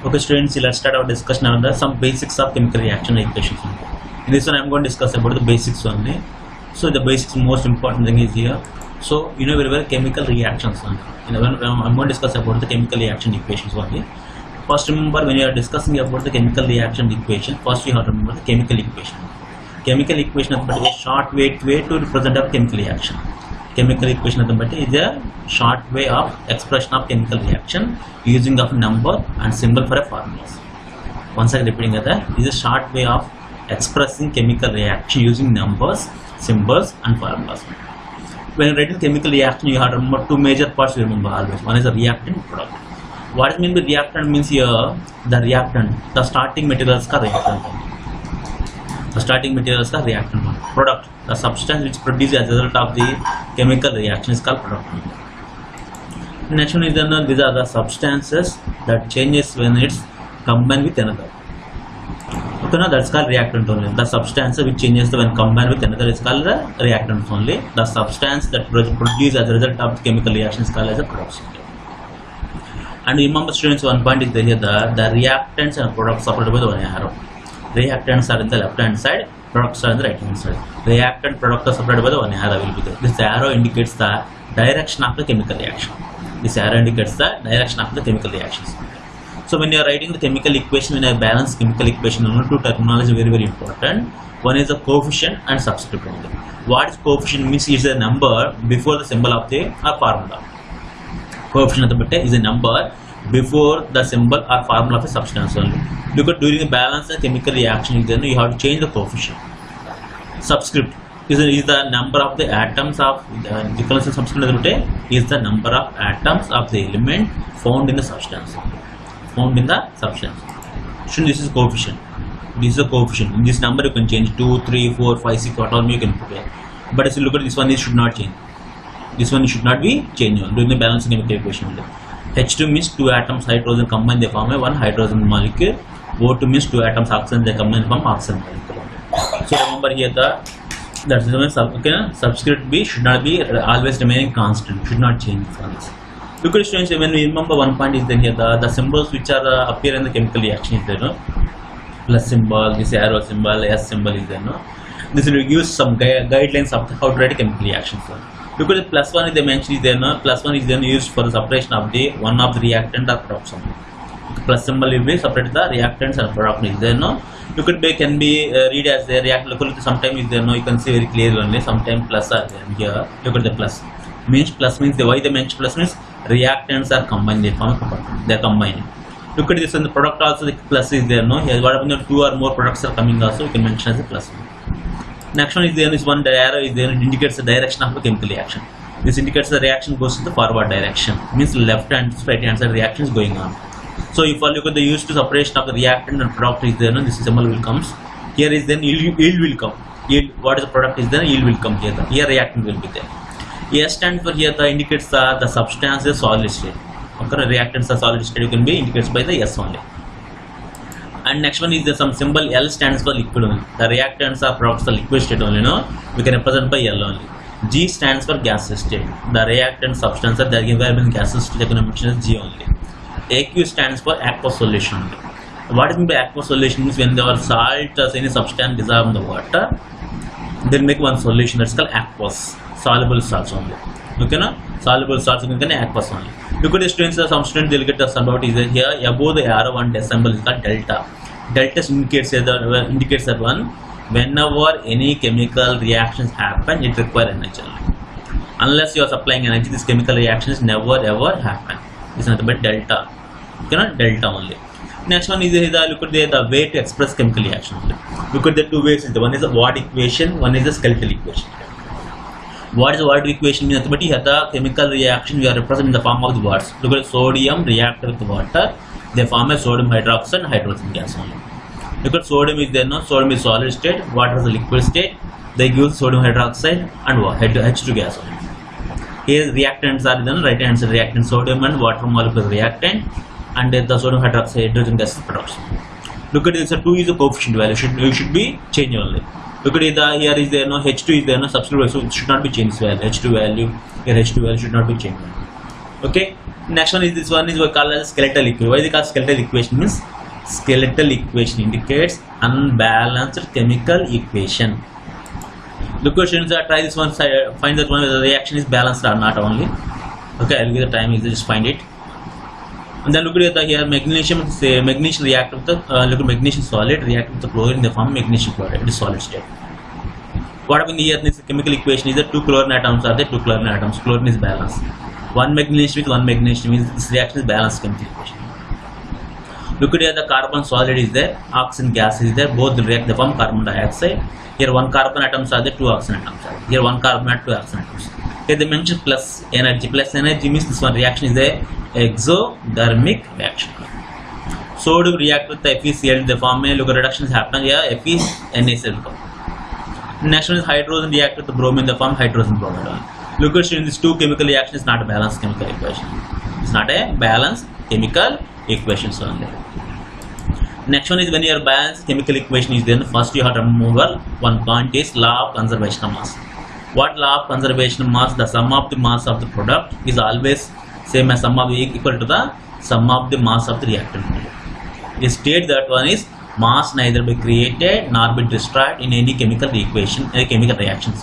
Okay students, let's start our discussion on some basics of chemical reaction equations. In this one I am going to discuss about the basics only. So the basics, most important thing is here. So you know very well chemical reactions only. I'm going to discuss about the chemical reaction equations only. First remember, when you are discussing about the chemical reaction equation, first you have to remember the chemical equation. Chemical equation is a short way to represent a chemical reaction. Chemical equation is a short way of expression of chemical reaction using of number and symbol for a formulas. Once again repeating that, is a short way of expressing chemical reaction using numbers, symbols and formulas. When writing chemical reaction, you have to remember two major parts. Remember always. One is the reactant, product. What is meant by reactant means here the reactant, the starting materials ka reactant. The starting materials ka reactant. Product, the substance which produces as a result of the chemical reaction is called product. Next one is these are the substances that changes when it's combined with another. Okay, now that's called reactant only. The substance which changes when combined with another is called the reactant only. The substance that produces as a result of the chemical reaction is called as a product. And remember students, one point is there here, the reactants and products separated by the one arrow. Reactants are in the left hand side, products are in the right hand side. Reactant, product are separated by the one arrow will be there. This arrow indicates the direction of the chemical reaction. This arrow indicates the direction of the chemical reactions. So when you are writing the chemical equation, when you balance chemical equation, two terminology very important. One is the coefficient and subscript only. What is coefficient means is a number before the symbol of the formula. Coefficient is a number before the symbol or formula of a substance only. Because during the balance of chemical reaction, then you have to change the coefficient. Subscript is the number of the atoms of the difference subscript is the number of atoms of the element found in the substance. So this is coefficient. This is a coefficient. In this number you can change 2, 3, 4, 5, 6, whatever you can put here. But if you look at this one, it should not change. This one should not be changed during the balancing chemical equation. H2 means 2 atoms hydrogen combine, they form a 1 hydrogen molecule. O2 means 2 atoms oxygen, they combine, they form oxygen molecule. So remember here that's the subscript B should not be always remaining constant, should not change for this. Look at students, when we remember one point is then here the symbols which are appear in the chemical reaction is there, no? Plus symbol, this arrow symbol, S symbol is there, no? This will give some guidelines of how to write a chemical reaction. Because the plus one is the mentioned is there, no? Plus one is then used for the separation of the one of the reactant or product. Plus symbol will be separate the reactants and product is there, no? Look at can be read as the react. Look at sometimes is there, no? You can see very clearly only. Sometimes plus are there here. Look at the plus. Plus means the why they mention plus means reactants are combined. They form a product. They are combined. Look at this one. The product also the plus is there, no? Here what happens? 2 or more products are coming also. You can mention as a plus. Next one is there is one arrow is there, it indicates the direction of the chemical reaction. This indicates the reaction goes in the forward direction, means left and right hand side reaction is going on. So if you look at the used to separation of the reactant and product is there, no, this symbol will comes. Here is then yield will come. Yield, what is the product is there, yield will come here. Here reactant will be there. S stands for here indicates the substance is solid state. Okay, reactants are solid state, you can be indicates by the S only. And next one is the some symbol L stands for liquid only. The reactants are products the liquid state only, no? We can represent by L only. G stands for gaseous state. The reactant substance that they are in gaseous state, they can mention as G only. AQ stands for aqueous solution only. What is meant by aqueous solution means when there are salt or any substance dissolved in the water, they'll make one solution that's called aqueous, soluble salts only. Okay, no? Soluble salts you can aqueous only. Look at the students, some students they'll get the symbol is here above the arrow one symbol is called delta. Delta indicates that one whenever any chemical reactions happen, it requires energy. Unless you are supplying energy, this chemical reactions never ever happen. This is nothing but delta. Okay, not delta only. Next one is look at the way to express chemical reactions. Look at the two ways. One is the Watt equation, one is the skeletal equation. What is the Watt equation? Means but here the chemical reaction we are representing in the form of the watts. Look at sodium reacted with water, they form a sodium hydroxide and hydrogen gas only. Look at sodium is there, no? Sodium is solid state, water is a liquid state, they give sodium hydroxide and H2 gas only. Here reactants are then right hand side reactant, sodium and water molecule reactant, and the sodium hydroxide hydrogen gas is production. Look at this, 2 is the coefficient value, you should be changed only. Look at it, here is there, no? H2 is there, no? Subscript, so it should not be changed value. H2 value, here H2 value should not be changed. Okay, next one is this one is called as skeletal equation. Why is it called skeletal equation? Means skeletal equation indicates unbalanced chemical equation. The question is try this one, find that one whether the reaction is balanced or not only. Okay, I'll give the time, just find it. And then look at the here magnesium, say magnesium react with the look at magnesium solid react with the chlorine in the form of magnesium chloride. It is solid state. What happened here? This chemical equation is that two chlorine atoms are there, two chlorine atoms. Chlorine is balanced. One magnesium with one magnesium means this reaction is balanced chemical equation. Look at here, the carbon solid is there, oxygen gas is there, both will react the form carbon dioxide. Here one carbon atoms are there, two oxygen atoms are there. Here one carbon atom, two oxygen atoms. Here they mention plus energy. Plus energy means this one reaction is a exothermic reaction. So to react with the FeCl, the form look at reduction is happening here, FeNaCl. Next one is hydrogen react with the bromine, the form hydrogen bromide. Look at these two chemical reactions is not a balanced chemical equation. It's not a balanced chemical equation. So next one is when your balanced chemical equation is then first you have to remember one point is law of conservation of mass. What law of conservation of mass? The sum of the mass of the product is always same as sum of equal to the sum of the mass of the reactant. It states that one is mass neither be created nor be destroyed in any chemical equation, any chemical reactions.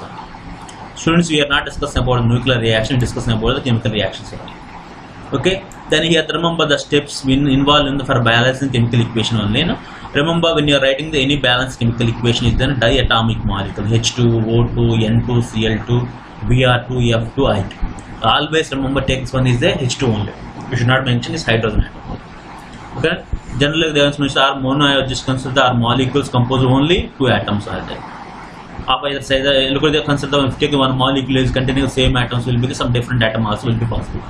Students, we are not discussing about nuclear reaction, discussing about the chemical reactions only. Okay, then here remember the steps involved in for balancing chemical equation only. No? Remember when you are writing the any balanced chemical equation is then diatomic molecule H2, O2, N2, Cl2, Br2, F2, I2. Always remember take this one is the H2 only. You should not mention is hydrogen atom. Okay, generally the answer are mono just consider our molecules composed only two atoms are there. Up either side, look at the consider if take one molecule is containing the same atoms will be some different atom also will be possible.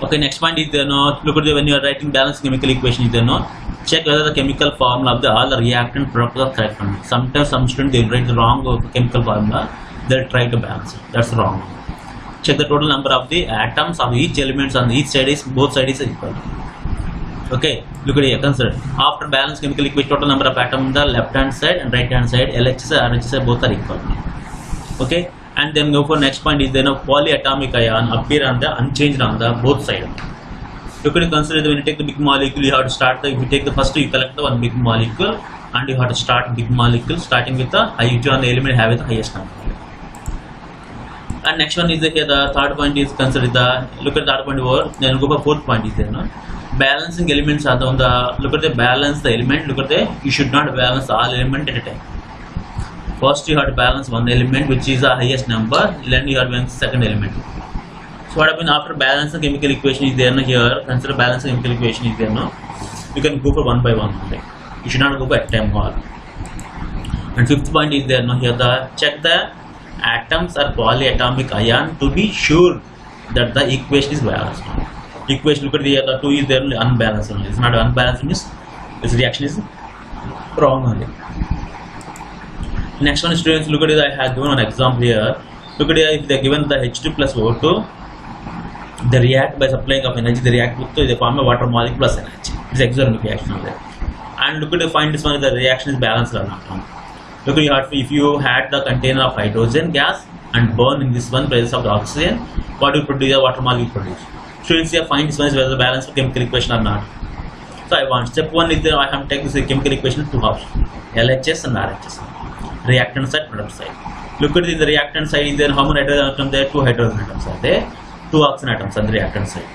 Okay, next point is there no. Look at the when you are writing balanced chemical equation is there no. Check whether the chemical formula of the all the reactant products are correct. Sometimes some students they will write the wrong chemical formula. They'll try to balance it. That's wrong. Check the total number of the atoms of each elements on each side is both sides is equal. Okay, look at here. Consider after balanced chemical equation, total number of atoms on the left hand side and right hand side, LHS and RHS both are equal. Okay, and then go for next point is then a polyatomic ion appear on the unchanged on the both sides. You can consider that when you take the big molecule, you have to start if you take the first you collect the one big molecule and you have to start big molecule starting with the which one the element have the highest number. And next one is here the third point is consider the look at the third point over, then go for fourth point is there no. Balancing elements are on the look at the balance the element, look at the you should not balance all element at a time. First you have to balance one element which is the highest number, then you have to balance the second element. So what happens after balancing chemical equation is there no here, consider balancing chemical equation is there no. You can go for one by one only. You should not go by time all. And fifth point is there no here the check the atoms are polyatomic ion to be sure that the equation is balanced. Equation look at the other two is there only unbalanced only. It's not unbalanced means this reaction is wrong only. Next one students look at it, I have given an example here. Look at it if they are given the H2 plus O2, they react by supplying of energy, they react with the form of water molecule plus energy. It's exothermic reaction there. And look at it find this one the reaction is balanced or not. Look at you have if you had the container of hydrogen gas and burn in this one presence of the oxygen, what will produce the water molecule produce. Students here find this one is whether the balance of chemical equation or not. So I want step one is there I have to take this chemical equation two halves LHS and RHS. Reactant side, product side. Look at the reactant side is there how many hydrogen atoms there? Two hydrogen atoms are there, two oxygen atoms on the reactant side.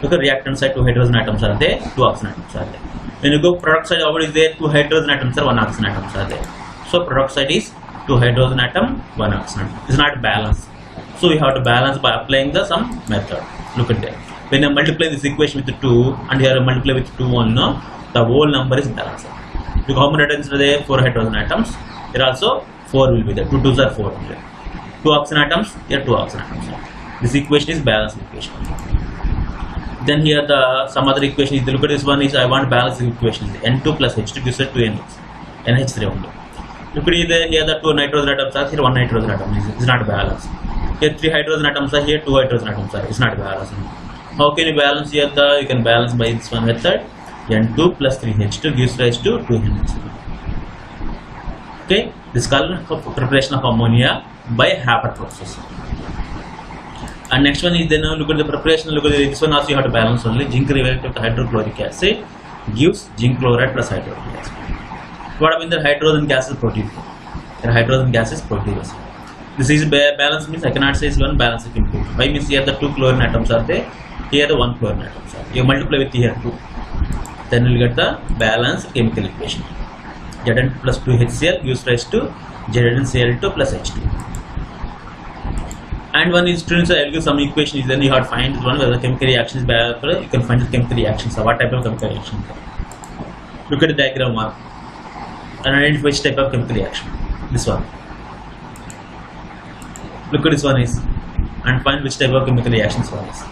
Look at reactant side, two hydrogen atoms are there, two oxygen atoms are there. When you go product side, over is there two hydrogen atoms are one oxygen atoms are there. So product side is two hydrogen atom, one oxygen atom. It's not balanced. So we have to balance by applying the some method. Look at that. When you multiply this equation with the 2 and here you multiply with 2 only, no, the whole number is balanced. Because how many atoms are there? 4 hydrogen atoms. Here also 4 will be there. 2 2s are 4. 2 oxygen atoms. Here 2 oxygen atoms. This equation is balanced equation. Then here the some other equation is look at this one is I want balance equation. N2 plus H2 gives us 2 NH3 only. Look at here the 2 nitrogen atoms are here 1 nitrogen atom is not balanced. Here 3 hydrogen atoms are here 2 hydrogen atoms are. It's not balanced. How can you balance here? You can balance by this one method. N2 plus 3H2 gives rise to 2NH3. Okay, this is called preparation of ammonia by Haber process. And next one is then look at the preparation. Look at this one also you have to balance only. Zinc reactant with hydrochloric acid gives zinc chloride plus hydrochloric acid. What happens? The hydrogen gas is protein. The hydrogen gas is protein. This is balance means I cannot say it's one balance chemical. Why means here the 2 chlorine atoms are there. Here the 1 chlorine atoms are. You multiply with here 2. Then you will get the balanced chemical equation. Zn plus 2HCl gives rise to ZnCl2 plus H2. And one is students, I will give some equation is then you have to find one whether the chemical reaction is bad. You can find the chemical reactions. So what type of chemical reaction? Look at the diagram one and identify which type of chemical reaction. This one. Look at this one is and find which type of chemical reactions one is.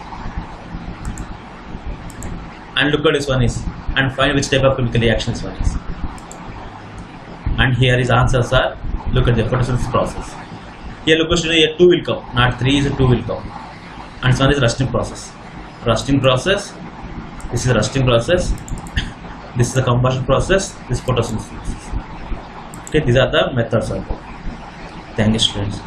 And look at this one is and find which type of chemical reactions one is. And here is answers are look at the photosynthesis process. Here look at here 2 will come, not 3 is 2 will come. And this one is rusting process. Rusting process. This is rusting process. This is the combustion process. This is photosynthesis process. Okay, these are the methods of it. Thank you, students.